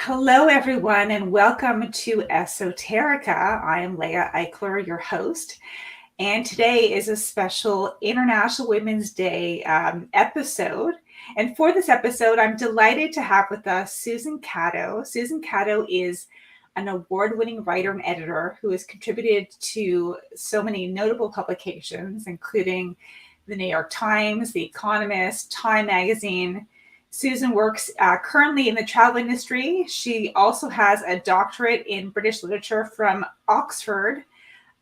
Hello, everyone, and welcome to Esoterica. I am Leah Eichler, your host, and today is a special International Women's Day episode. And for this episode, I'm delighted to have with us Susan Catto. Susan Catto is an award-winning writer and editor who has contributed to so many notable publications, including the New York Times, the Economist, Time Magazine. Susan works currently in the travel industry. She also has a doctorate in British literature from Oxford,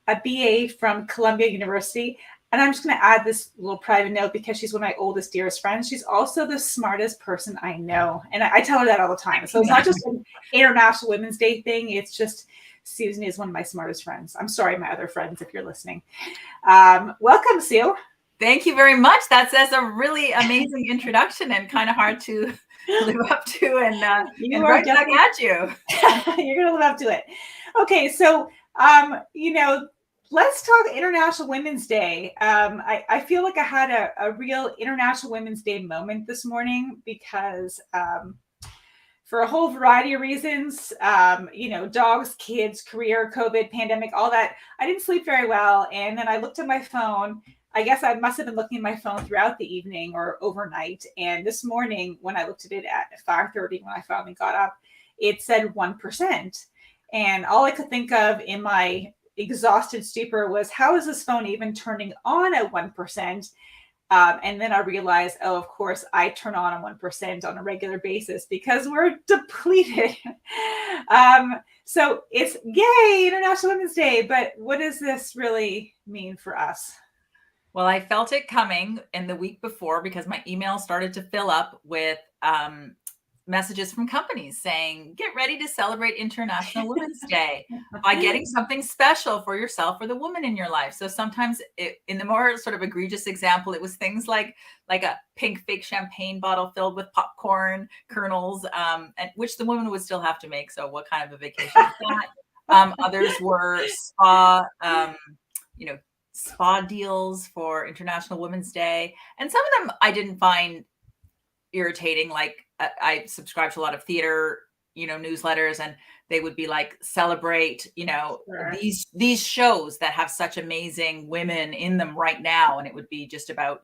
a BA from Columbia University. And I'm just going to add this little private note because she's one of my oldest, dearest friends. She's also the smartest person I know. And I tell her that all the time. So it's not just an International Women's Day thing. It's just Susan is one of my smartest friends. I'm sorry, my other friends, if you're listening. Welcome, Sue. Thank you very much. That's a really amazing introduction and kind of hard to live up to. And right back at you. You're going to live up to it. Okay, so let's talk International Women's Day. I feel like I had a real International Women's Day moment this morning because for a whole variety of reasons, dogs, kids, career, COVID, pandemic, all that, I didn't sleep very well. And then I looked at my phone. I guess I must have been looking at my phone throughout the evening or overnight. And this morning, when I looked at it at 5:30, when I finally got up, it said 1%. And all I could think of in my exhausted stupor was, how is this phone even turning on at 1%? And then I realized, oh, of course, I turn on 1% on a regular basis because we're depleted. So it's yay, International Women's Day. But what does this really mean for us? Well, I felt it coming in the week before because my email started to fill up with messages from companies saying, get ready to celebrate International Women's Day by getting something special for yourself or the woman in your life. So sometimes in the more sort of egregious example, it was things like a pink fake champagne bottle filled with popcorn kernels, and which the woman would still have to make. So what kind of a vacation is that? Others were spa deals for International Women's Day. And some of them I didn't find irritating. Like I subscribe to a lot of theater, newsletters, and they would be like, celebrate, Sure. these shows that have such amazing women in them right now. And it would be just about,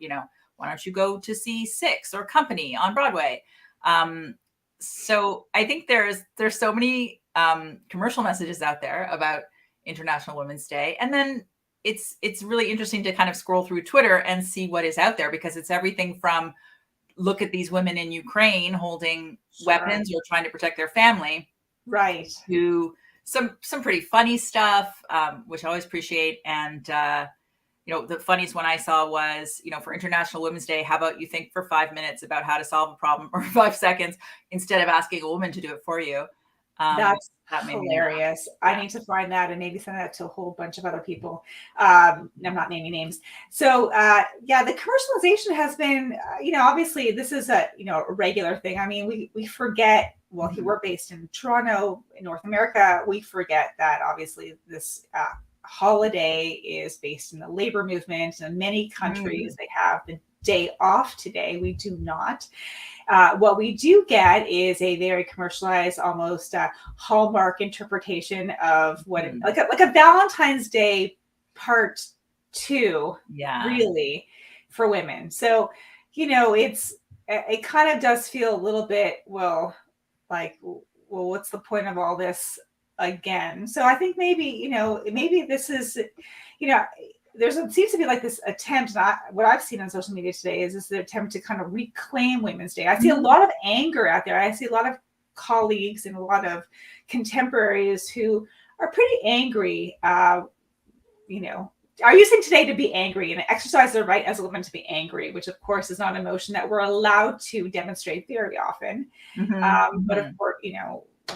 why don't you go to see Six or Company on Broadway? So I think there's so many commercial messages out there about International Women's Day. And then it's really interesting to kind of scroll through Twitter and see what is out there, because it's everything from look at these women in Ukraine holding weapons or trying to protect their family, right, to some pretty funny stuff, which I always appreciate. And the funniest one I saw was, for International Women's Day, how about you think for 5 minutes about how to solve a problem, or 5 seconds, instead of asking a woman to do it for you. That's hilarious. I need to find that and maybe send that to a whole bunch of other people. I'm not naming names. So the commercialization has been, obviously this is a regular thing. I mean, we forget, well, we're based in Toronto, in North America. We forget that obviously this holiday is based in the labor movement. In many countries, they have the day off today. We do not. What we do get is a very commercialized, almost Hallmark interpretation of what like a Valentine's Day part 2, really, for women. So, it kind of does feel a little bit, well, what's the point of all this again? So I think maybe this is, seems to be like this attempt, what I've seen on social media today is the attempt to kind of reclaim Women's Day. I see a lot of anger out there. I see a lot of colleagues and a lot of contemporaries who are pretty angry, are using today to be angry and exercise their right as a woman to be angry, which of course is not an emotion that we're allowed to demonstrate very often. But of course,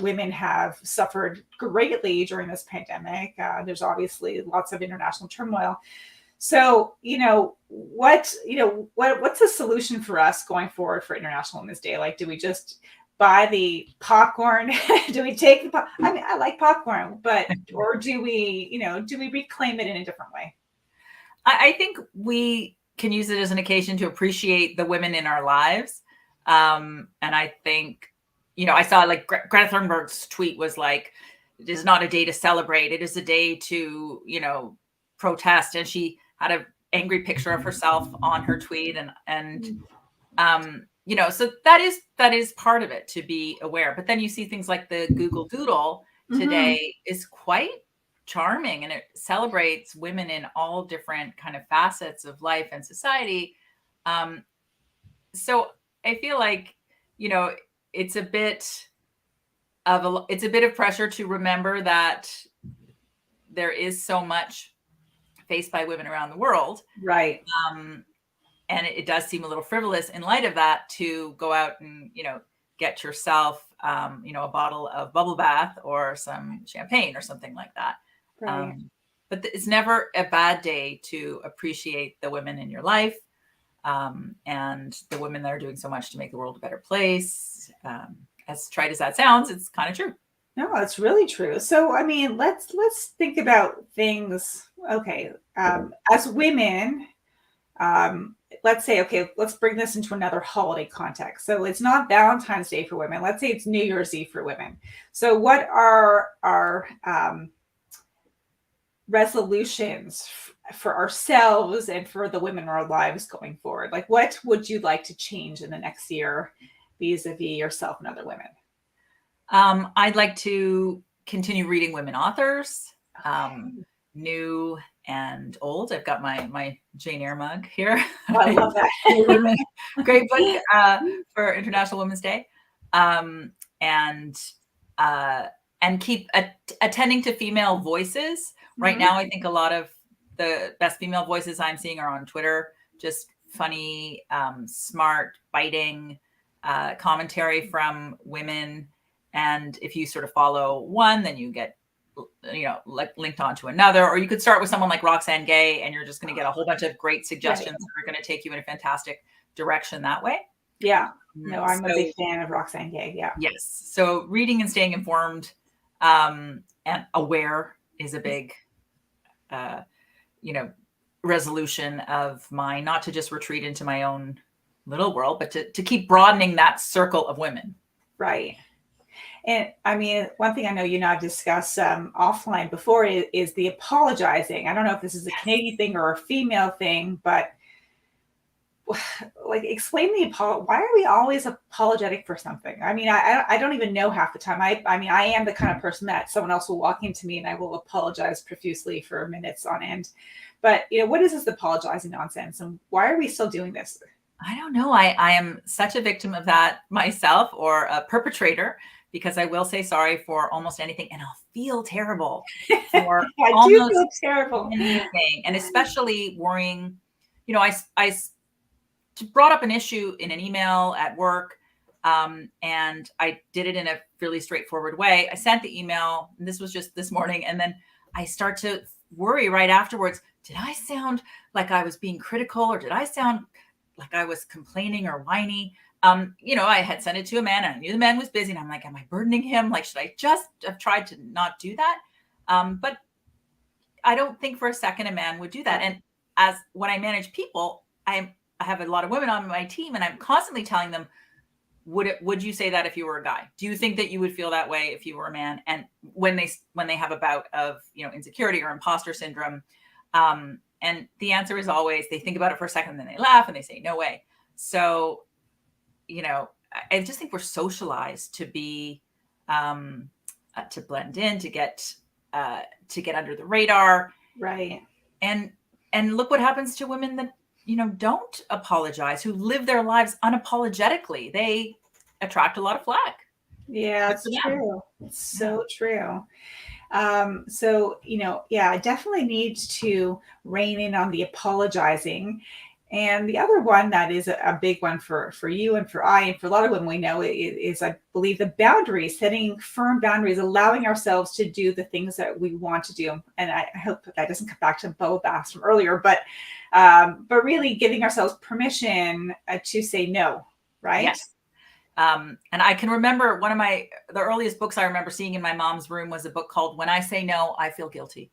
women have suffered greatly during this pandemic. There's obviously lots of international turmoil. So, what's the solution for us going forward for International Women's Day? Like, do we just buy the popcorn? Do we take the I mean, I like popcorn, or do we reclaim it in a different way? I think we can use it as an occasion to appreciate the women in our lives. And I think I saw like Greta Thunberg's tweet was like, it is not a day to celebrate. It is a day to, protest. And she had an angry picture of herself on her tweet. So that is part of it, to be aware. But then you see things like the Google Doodle today is quite charming, and it celebrates women in all different kind of facets of life and society. So I feel like, it's a bit of pressure to remember that there is so much faced by women around the world. Right. And it does seem a little frivolous in light of that to go out and, get yourself, a bottle of bubble bath or some champagne or something like that. Right. But it's never a bad day to appreciate the women in your life, and the women that are doing so much to make the world a better place. As trite as that sounds, it's kind of true. No, it's really true. So, I mean, let's think about things. Okay, as women, let's say, okay, let's bring this into another holiday context. So it's not Valentine's Day for women. Let's say it's New Year's Eve for women. So what are our resolutions for ourselves and for the women in our lives going forward? Like, what would you like to change in the next year vis-a-vis yourself and other women? I'd like to continue reading women authors, new and old. I've got my Jane Eyre mug here. Oh, I love that. Great book for International Women's Day. And keep attending to female voices. Right now, I think a lot of the best female voices I'm seeing are on Twitter. Just funny, smart, biting commentary from women. And if you sort of follow one, then you get, linked onto another. Or you could start with someone like Roxane Gay, and you're just going to get a whole bunch of great suggestions that are going to take you in a fantastic direction that way. Yeah. No, I'm a big fan of Roxane Gay. Yeah. Yes. So reading and staying informed and aware is a big, resolution of mine, not to just retreat into my own little world, but to keep broadening that circle of women. Right. And I mean, one thing I know you and I've discussed offline before is the apologizing. I don't know if this is a Canadian thing or a female thing, but like, explain why are we always apologetic for something? I mean, I don't even know half the time. I mean, I am the kind of person that someone else will walk into me and I will apologize profusely for minutes on end. But, what is this apologizing nonsense? And why are we still doing this? I don't know. I am such a victim of that myself, or a perpetrator, because I will say sorry for almost anything, and I'll feel terrible for I do feel terrible. Anything, and especially worrying. I brought up an issue in an email at work, and I did it in a really straightforward way. I sent the email, and this was just this morning, and then I start to worry right afterwards. Did I sound like I was being critical, or did I sound like I was complaining or whiny? I had sent it to a man, and I knew the man was busy, and I'm like, am I burdening him? Like, should I just have tried to not do that? But I don't think for a second a man would do that. And when I manage people, I have a lot of women on my team, and I'm constantly telling them, would you say that if you were a guy? Do you think that you would feel that way if you were a man? And when they have a bout of, insecurity or imposter syndrome, and the answer is always, they think about it for a second, then they laugh and they say, no way. So, I just think we're socialized to be, to blend in, to get under the radar. Right. And look what happens to women that, don't apologize, who live their lives unapologetically. They attract a lot of flack. Yeah, it's true. It's so true. So, I definitely need to rein in on the apologizing. And the other one that is a big one for you and for a lot of women we know is, I believe, the boundaries, setting firm boundaries, allowing ourselves to do the things that we want to do. And I hope that doesn't come back to bubble baths from earlier, but really giving ourselves permission to say no, right? Yes. And I can remember the earliest books I remember seeing in my mom's room was a book called When I Say No, I Feel Guilty.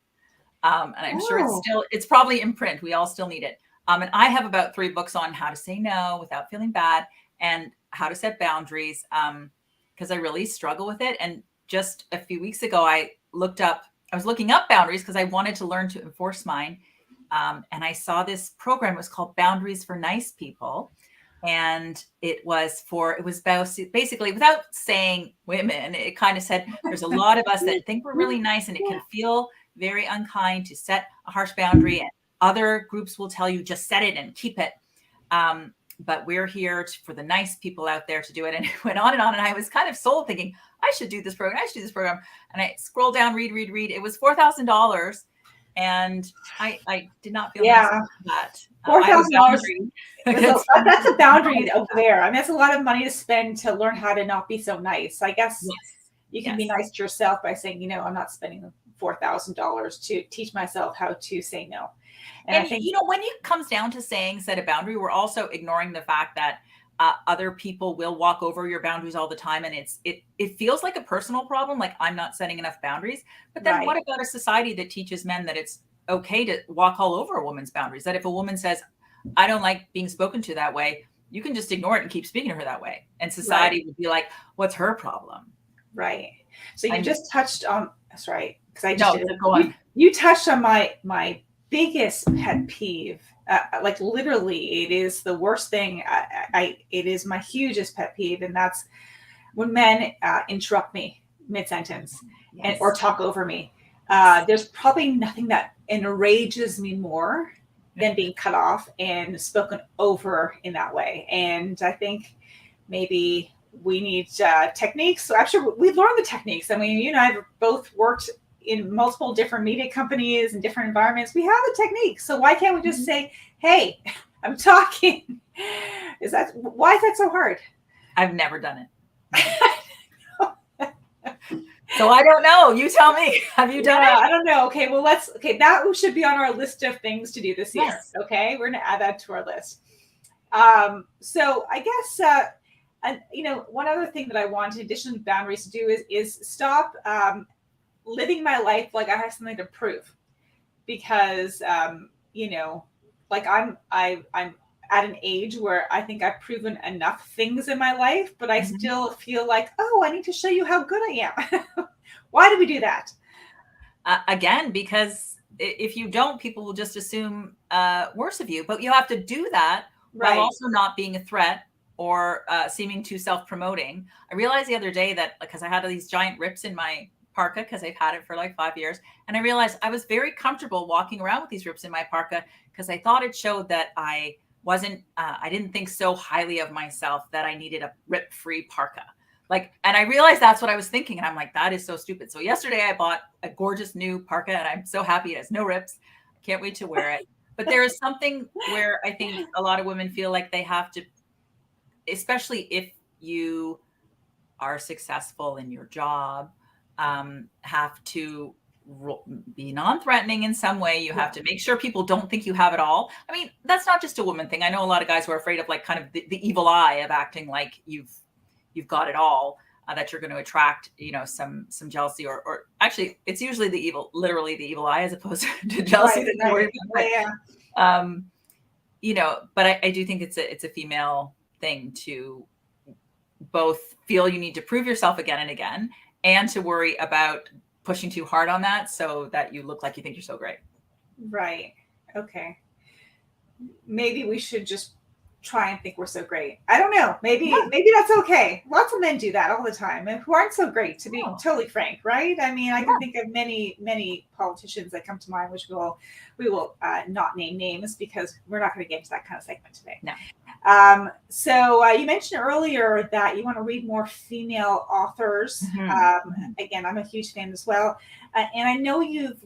And I'm sure it's probably in print. We all still need it. And I have about 3 books on how to say no without feeling bad, and how to set boundaries. Because because I really struggle with it. And just a few weeks ago, I was looking up boundaries because I wanted to learn to enforce mine. And I saw this program. It was called Boundaries for Nice People. And it was about, basically, without saying women, it kind of said, there's a lot of us that think we're really nice, and it can feel very unkind to set a harsh boundary. And other groups will tell you, just set it and keep it. But we're here for the nice people out there to do it. And it went on. And I was kind of sold, thinking, I should do this program. And I scrolled down, read. It was $4,000. And I did not feel nice about that. $4,000. That's a boundary over there. I mean, that's a lot of money to spend to learn how to not be so nice. I guess you can be nice to yourself by saying, I'm not spending $4,000 to teach myself how to say no. And I think, when it comes down to set a boundary, we're also ignoring the fact that other people will walk over your boundaries all the time. And it feels like a personal problem, like I'm not setting enough boundaries. But then what about a society that teaches men that it's okay to walk all over a woman's boundaries? That if a woman says, I don't like being spoken to that way, you can just ignore it and keep speaking to her that way. And society would be like, what's her problem? Right. So you just touched on, that's right. Because go on. You touched on my biggest pet peeve. Like literally, it is the worst thing. It is my hugest pet peeve, and that's when men interrupt me mid-sentence or talk over me. There's probably nothing that enrages me more than being cut off and spoken over in that way. And I think maybe we need techniques. So actually, we've learned the techniques. I mean, you and I have both worked in multiple different media companies and different environments. We have the techniques. So why can't we just say, hey, I'm talking? Why is that so hard? I've never done it. So I don't know. You tell me. Have you done it? I don't know. Okay, well, that should be on our list of things to do this year. Yes. Okay, we're going to add that to our list. So I guess, one other thing that I want, in addition to boundaries, to do is stop living my life like I have something to prove, because like I'm at an age where I think I've proven enough things in my life, but I still feel like, I need to show you how good I am. Why do we do that? Again, because if you don't, people will just assume worse of you. But you have to do that while also not being a threat or seeming too self-promoting. I realized the other day that, because I had these giant rips in my parka, because I've had it for like 5 years, and I realized I was very comfortable walking around with these rips in my parka because I thought it showed that I didn't think so highly of myself that I needed a rip-free parka. And I realized that's what I was thinking, and I'm like, that is so stupid. So yesterday I bought a gorgeous new parka, and I'm so happy it has no rips. Can't wait to wear it. But there is something where I think a lot of women feel like they have to, especially if you are successful in your job, have to be non-threatening in some way. You have to make sure people don't think you have it all. I mean, that's not just a woman thing. I know a lot of guys who are afraid of kind of the evil eye of acting like you've got it all, that you're going to attract, some jealousy or actually it's usually literally the evil eye as opposed to jealousy. But I do think it's a female thing to both feel you need to prove yourself again and again, and to worry about pushing too hard on that so that you look like you think you're so great. Right. Okay. Maybe we should just try and think we're so great. I don't know. Maybe that's okay. Lots of men do that all the time, and who aren't so great, to be totally frank, right? I mean, I can think of many politicians that come to mind, which we will not name names because we're not going to get into that kind of segment today. No. So you mentioned earlier that you want to read more female authors. Again, I'm a huge fan as well. And I know you've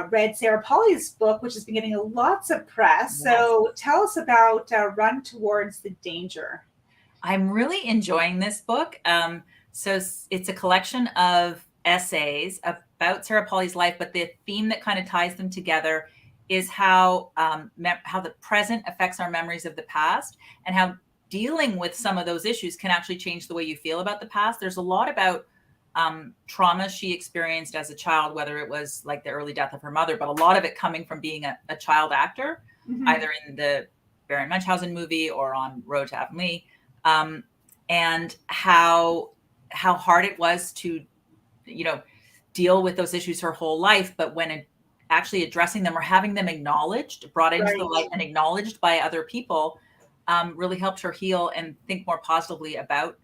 read Sarah Polley's book, which has been getting lots of press. Yes. So tell us about Run Towards the Danger. I'm really enjoying this book. So it's a collection of essays about Sarah Polley's life, but the theme that kind of ties them together is how the present affects our memories of the past, and how dealing with some of those issues can actually change the way you feel about the past. There's a lot about trauma she experienced as a child, whether it was like the early death of her mother, but a lot of it coming from being a child actor, either in the Baron Munchausen movie or on Road to Avonlea, and how how hard it was to, deal with those issues her whole life. But when actually addressing them or having them acknowledged, brought into the light and acknowledged by other people, really helped her heal and think more positively about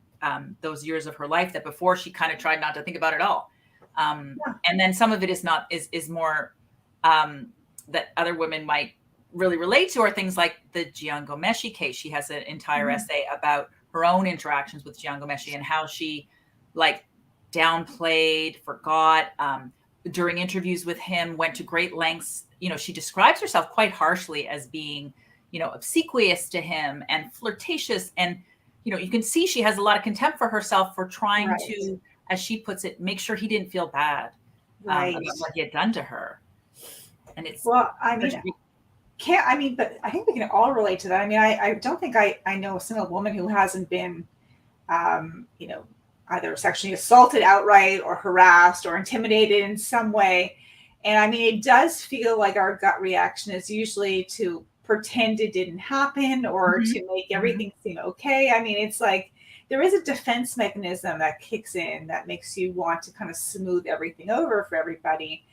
those years of her life that before she kind of tried not to think about at all. And then some of it is more that other women might really relate to, are things like the Jian Ghomeshi case. She has an entire essay about her own interactions with Jian Ghomeshi and how she downplayed, forgot, during interviews with him, went to great lengths. She describes herself quite harshly as being, obsequious to him and flirtatious. And, you can see she has a lot of contempt for herself for trying to, as she puts it, make sure he didn't feel bad about what he had done to her. And it's, well, I mean, but I think we can all relate to that. I mean, I don't think I know a single woman who hasn't been, either sexually assaulted outright or harassed or intimidated in some way. And I mean, it does feel like our gut reaction is usually to pretend it didn't happen or to make everything seem okay. I mean, it's like there is a defense mechanism that kicks in that makes you want to kind of smooth everything over for everybody.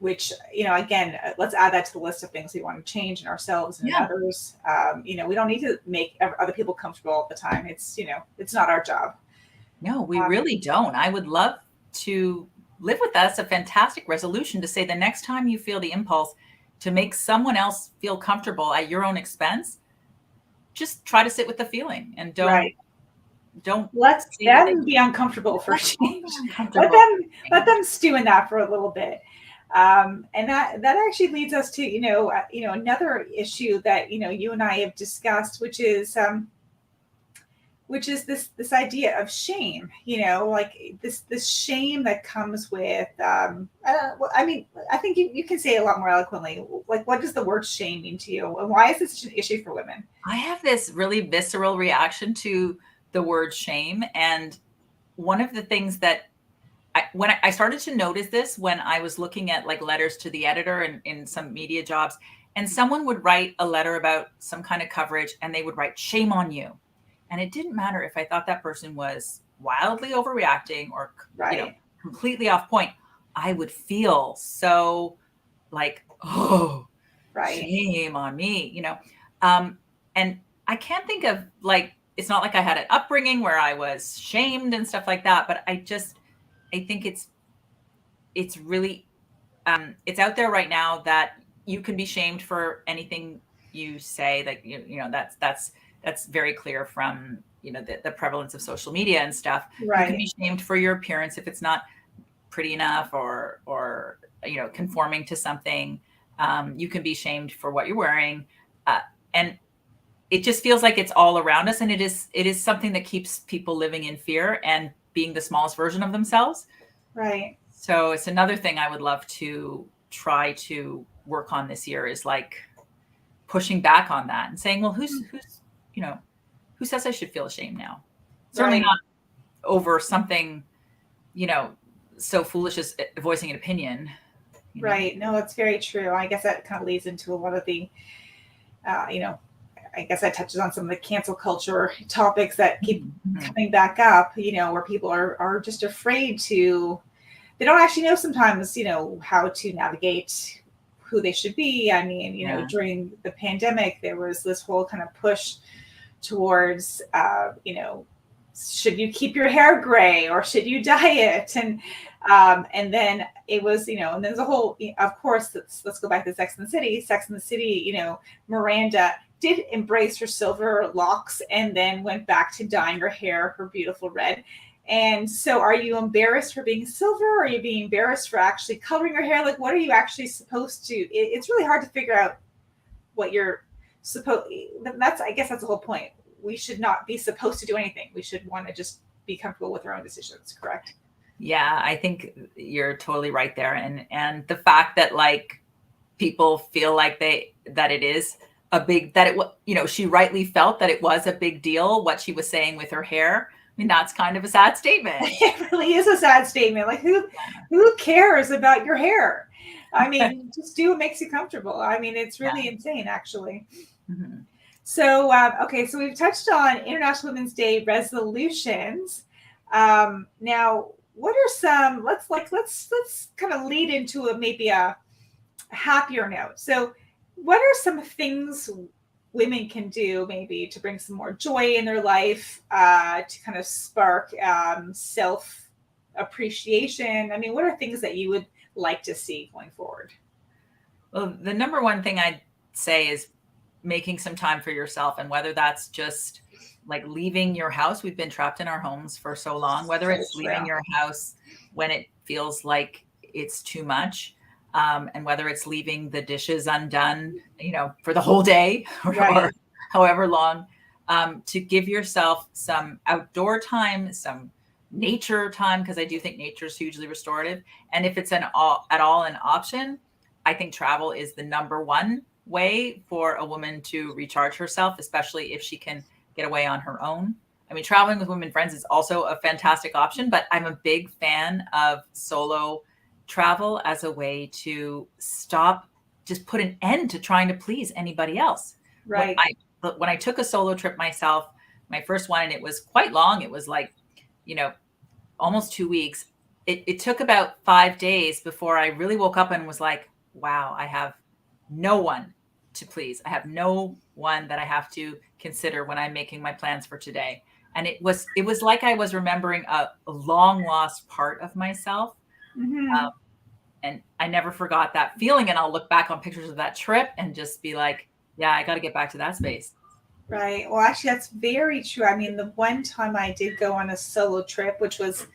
Which, again, let's add that to the list of things we want to change in ourselves and in others. We don't need to make other people comfortable all the time. It's, it's not our job. No, we really don't. I would love to live with that. It's a fantastic resolution to say the next time you feel the impulse to make someone else feel comfortable at your own expense, just try to sit with the feeling and don't let them be uncomfortable for a change. Let them stew in that for a little bit. And that actually leads us to, another issue that, you and I have discussed, which is this idea of shame, like this shame that comes with, I mean, I think you can say it a lot more eloquently. Like, what does the word shame mean to you? And why is this such an issue for women? I have this really visceral reaction to the word shame. And one of the things that when I started to notice this, when I was looking at letters to the editor in some media jobs, and someone would write a letter about some kind of coverage and they would write shame on you. And it didn't matter if I thought that person was wildly overreacting or completely off point. I would feel so shame on me, and I can't think of it's not like I had an upbringing where I was shamed and stuff like that. But I think it's really, it's out there right now that you can be shamed for anything you say. That's very clear from, the prevalence of social media and stuff. You can be shamed for your appearance if it's not pretty enough or conforming to something. You can be shamed for what you're wearing. And it just feels like it's all around us. And it is something that keeps people living in fear and being the smallest version of themselves. Right. So it's another thing I would love to try to work on this year is pushing back on that and saying, well, who says I should feel ashamed now? Certainly not over something, so foolish as voicing an opinion. Right. No, that's very true. I guess that kind of leads into a lot of the, I guess that touches on some of the cancel culture topics that keep coming back up, where people are just afraid they don't actually know sometimes, how to navigate who they should be. I mean, during the pandemic, there was this whole kind of push towards, should you keep your hair gray or should you dye it? And then it was, and there's a whole, of course, let's go back to Sex and the City. Sex and the City, Miranda did embrace her silver locks and then went back to dyeing her hair her beautiful red. And so are you embarrassed for being silver? Or are you being embarrassed for actually coloring your hair? Like, what are you actually supposed to? It's really hard to figure out what you're supposed. I guess that's the whole point. We should not be supposed to do anything. We should want to just be comfortable with our own decisions. Correct? Yeah, I think you're totally right there. And the fact that people feel like that it is a big, that it, she rightly felt that it was a big deal, what she was saying with her hair. I mean, that's kind of a sad statement. It really is a sad statement. Like who cares about your hair? I mean, just do what makes you comfortable. I mean, it's really insane, actually. Mm-hmm. So, okay, so we've touched on International Women's Day resolutions. Now, what are some? Let's kind of lead into maybe a happier note. So, what are some things women can do maybe to bring some more joy in their life, to kind of spark self appreciation? I mean, what are things that you would like to see going forward? Well, the number one thing I'd say is making some time for yourself. And whether that's just like leaving your house, we've been trapped in our homes for so long, whether So it's leaving true. your house when it feels like it's too much, and whether it's leaving the dishes undone, for the whole day or Right. however long, to give yourself some outdoor time, some nature time, because I do think nature is hugely restorative. And if it's at all an option, I think travel is the number one way for a woman to recharge herself, especially if she can get away on her own. I mean, traveling with women friends is also a fantastic option, but I'm a big fan of solo travel as a way to stop, just put an end to trying to please anybody else. Right. When I took a solo trip myself, my first one, and it was quite long, it was like, almost 2 weeks. It took about 5 days before I really woke up and was like, wow, I have no one to please. I have no one that I have to consider when I'm making my plans for today. And it was like I was remembering a long lost part of myself. Mm-hmm. Um, and I never forgot that feeling. And I'll look back on pictures of that trip and just be like, yeah, I got to get back to that space. Right. Well, actually, that's very true. I mean, the one time I did go on a solo trip, which was,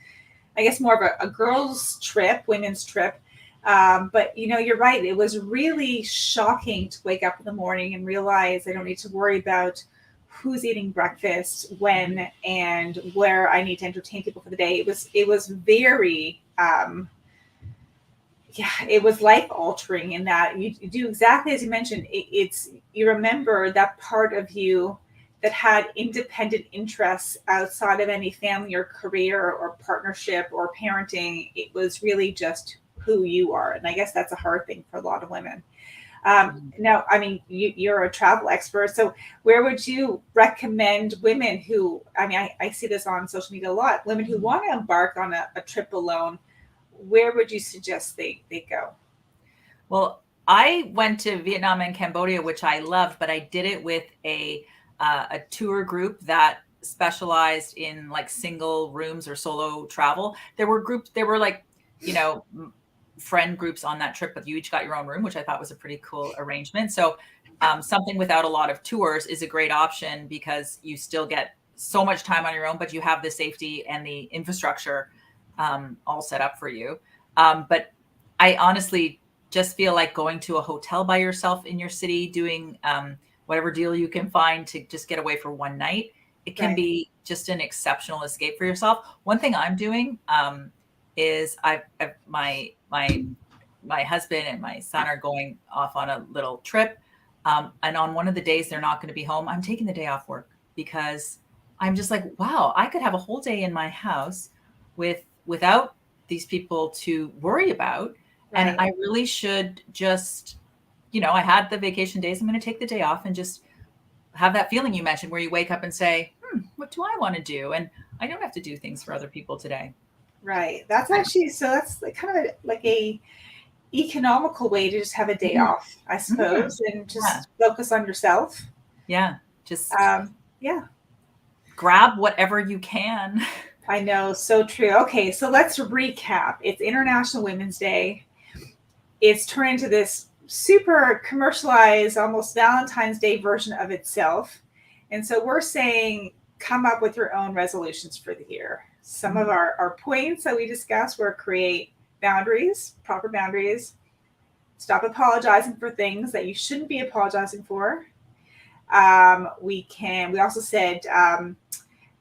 I guess, more of a girls' trip, women's trip. But you're right. It was really shocking to wake up in the morning and realize I don't need to worry about who's eating breakfast, when, and where I need to entertain people for the day. It was very, yeah, it was life altering in that you do exactly as you mentioned. It's you remember that part of you that had independent interests outside of any family or career or partnership or parenting. It was really just who you are, and I guess that's a hard thing for a lot of women. Now, I mean, you're a travel expert, so where would you recommend women who? I mean, I see this on social media a lot. Women who want to embark on a trip alone, where would you suggest they go? Well, I went to Vietnam and Cambodia, which I loved, but I did it with a tour group that specialized in like single rooms or solo travel. There were like, friend groups on that trip, but you each got your own room, which I thought was a pretty cool arrangement. So something without a lot of tours is a great option because you still get so much time on your own, but you have the safety and the infrastructure all set up for you. But I honestly just feel like going to a hotel by yourself in your city, doing whatever deal you can find to just get away for one night. It can Right. be just an exceptional escape for yourself. One thing I'm doing is my husband and my son are going off on a little trip, and on one of the days they're not going to be home. I'm taking the day off work because I'm just like, wow, I could have a whole day in my house without these people to worry about. And Right. I really should just, I had the vacation days. I'm going to take the day off and just have that feeling you mentioned where you wake up and say, what do I want to do? And I don't have to do things for other people today. Right. That's actually so. That's like kind of like a economical way to just have a day Mhm. off, I Mhm. suppose, and Yeah. just focus on yourself. Yeah. Just Yeah, grab whatever you can. I know. So true. Okay, so let's recap. It's International Women's Day. It's turned into this super commercialized, almost Valentine's Day version of itself. And so we're saying come up with your own resolutions for the year. Some of our points that we discussed were create boundaries, proper boundaries, stop apologizing for things that you shouldn't be apologizing for. We also said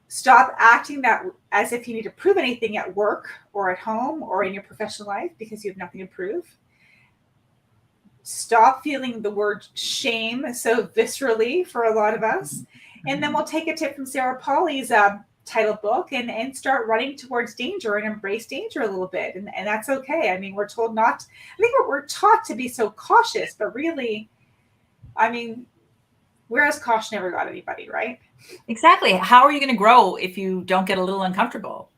stop acting that as if you need to prove anything at work or at home or in your professional life because you have nothing to prove. Stop feeling the word shame so viscerally for a lot of us. And then we'll take a tip from Sarah Polly's title book and start running towards danger and embrace danger a little bit. And that's okay. I mean, we're told not, I think we're taught to be so cautious, but really, I mean, whereas Kosh never got anybody, right? Exactly. How are you going to grow if you don't get a little uncomfortable?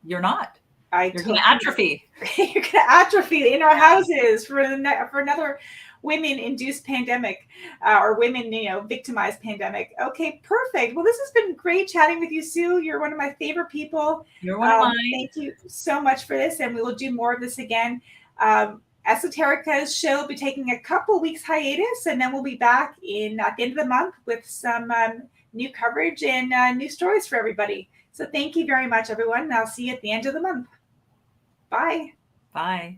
You're not. You're going to atrophy. You're going to atrophy in our houses for another women-induced pandemic, or women, victimized pandemic. Okay, perfect. Well, this has been great chatting with you, Sue. You're one of my favorite people. You're one of mine. Thank you so much for this, and we will do more of this again. Esoterica's show will be taking a couple weeks hiatus, and then we'll be back at the end of the month with some new coverage and new stories for everybody. So thank you very much, everyone. And I'll see you at the end of the month. Bye. Bye.